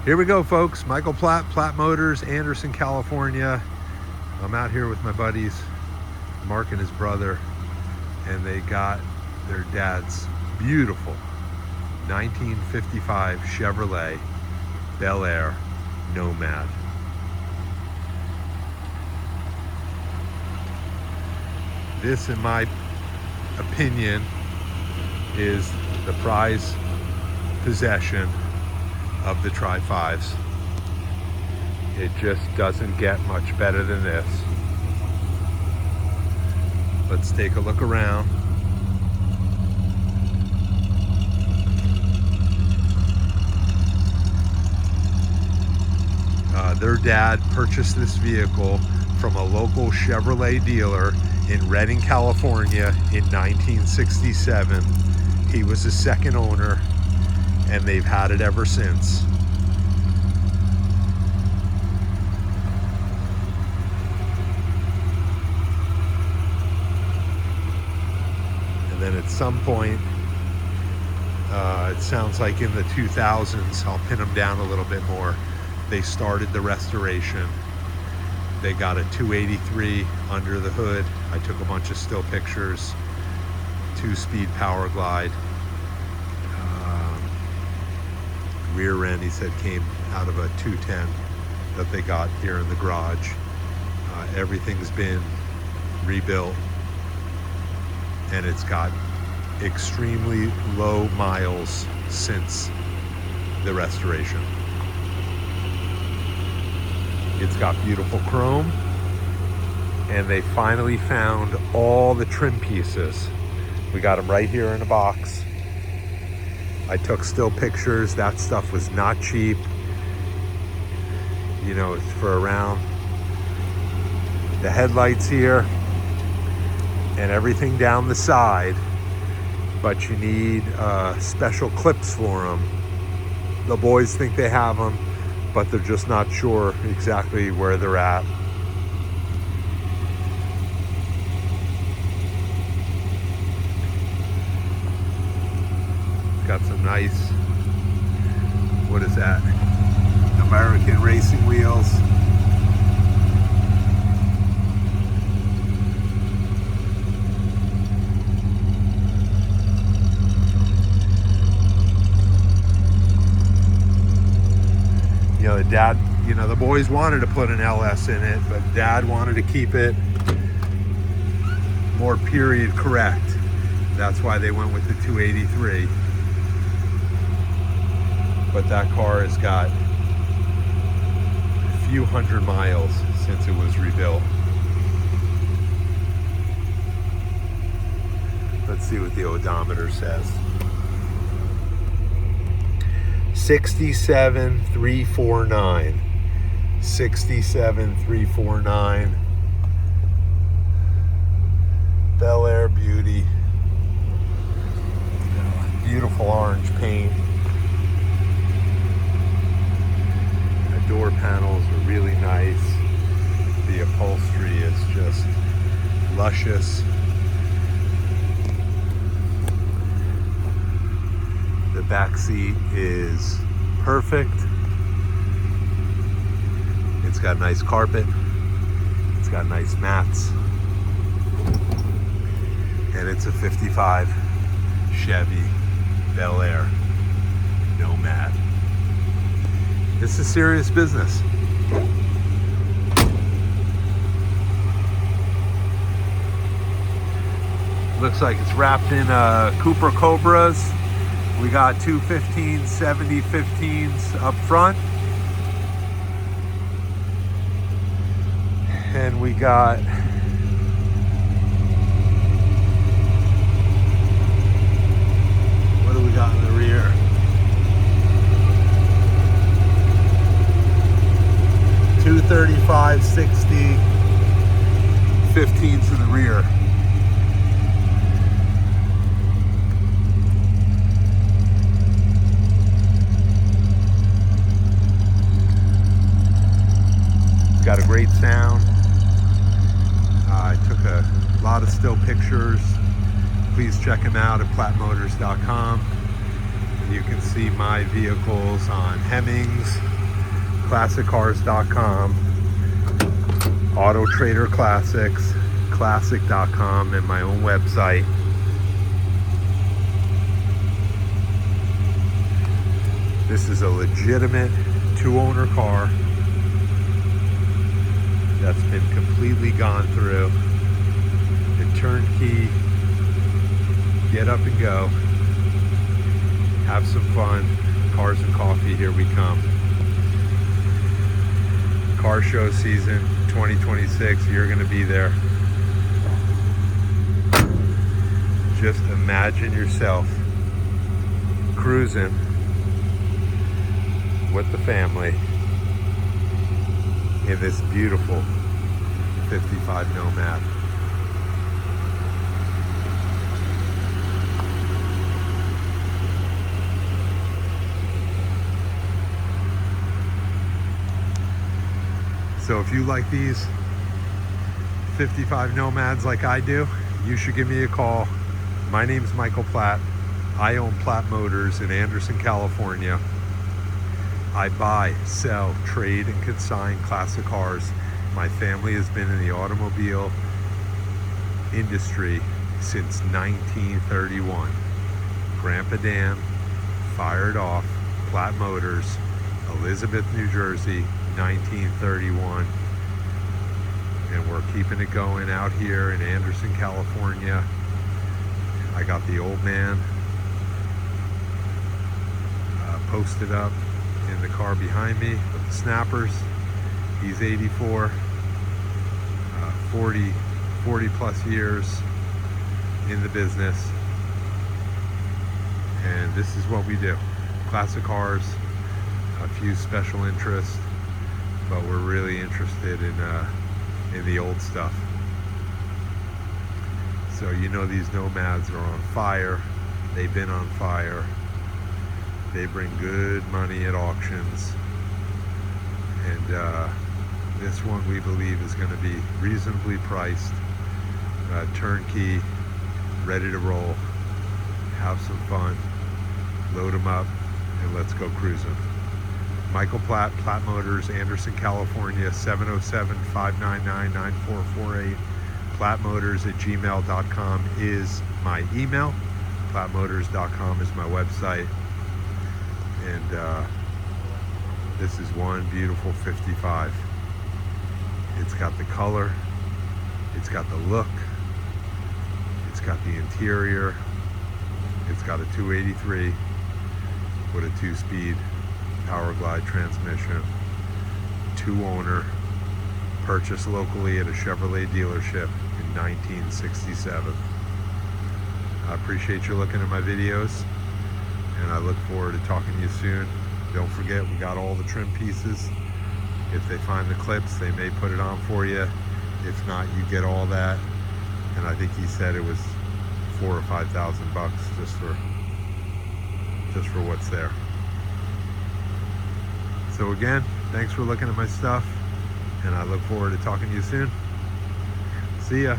Here we go, folks. Michael Platt, Platt Motors, Anderson, California. I'm out here with my buddies, Mark and his brother, and they got their dad's beautiful 1955 Chevrolet Bel Air Nomad. This, in my opinion, is the prize possession of the Tri-5s. It just doesn't get much better than this. Let's take a look around. Their dad purchased this vehicle from a local Chevrolet dealer in Redding, California in 1967. He was the second owner, and they've had it ever since. And then at some point, it sounds like in the 2000s, I'll pin them down a little bit more, they started the restoration. They got a 283 under the hood. I took a bunch of still pictures. 2-speed power glide. Rear end, he said, came out of a 210 that they got here in the garage. Everything's been rebuilt, and it's got extremely low miles since the restoration. It's got beautiful chrome, and they finally found all the trim pieces. We got them right here in a box. I took still pictures. That stuff was not cheap. You know, it's for around the headlights here and everything down the side, but you need special clips for them. The boys think they have them, but they're just not sure exactly where they're at. Got some nice, what is that? American racing wheels. You know, the dad, you know, the boys wanted to put an LS in it, but dad wanted to keep it more period correct. That's why they went with the 283. But that car has got a few hundred miles since it was rebuilt. Let's see what the odometer says. 67,349. 67,349. Bel Air Beauty. Beautiful orange paint. Door panels are really nice. The upholstery is just luscious. The back seat is perfect. It's got nice carpet. It's got nice mats. And it's a 55 Chevy Bel Air Nomad. This is serious business. Looks like it's wrapped in Cooper Cobras. We got two 70-15s up front. And we got what do we got in the rear? Two 35, 60, 15s in the rear. Got a great sound. I took a lot of still pictures. Please check them out at plattmotors.com. You can see my vehicles on Hemmings, ClassicCars.com, Auto Trader Classics, Classic.com, and my own website. This is a legitimate 2-owner car that's been completely gone through. The turnkey, get up and go, have some fun. Cars and coffee, here we come. Car show season 2026, you're going to be there. Just imagine yourself cruising with the family in this beautiful 55 Nomad. So if you like these 55 Nomads like I do, you should give me a call. My name's Michael Platt. I own Platt Motors in Anderson, California. I buy, sell, trade, and consign classic cars. My family has been in the automobile industry since 1931. Grandpa Dan fired off Platt Motors, Elizabeth, New Jersey, 1931. And we're keeping it going out here in Anderson, California. I got the old man posted up in the car behind me with the snappers. He's 84, 40 plus years in the business, and this is what we do. Classic cars, a few special interests, but we're really interested in the old stuff. So you know these Nomads are on fire. They've been on fire. They bring good money at auctions, and this one we believe is going to be reasonably priced, turnkey, ready to roll, have some fun, load them up, and let's go cruising. Michael Platt, Platt Motors, Anderson, California, 707-599-9448. plattmotors@gmail.com is my email. plattmotors.com is my website. And this is one beautiful 55. It's got the color, it's got the look, it's got the interior, it's got a 283 with a 2-speed power glide transmission, 2-owner, purchased locally at a Chevrolet dealership in 1967. I appreciate you looking at my videos, and I look forward to talking to you soon. Don't forget, we got all the trim pieces. If they find the clips, they may put it on for you. If not, you get all that. And I think he said it was $4,000 or $5,000 just for what's there. So again, thanks for looking at my stuff, and I look forward to talking to you soon. See ya.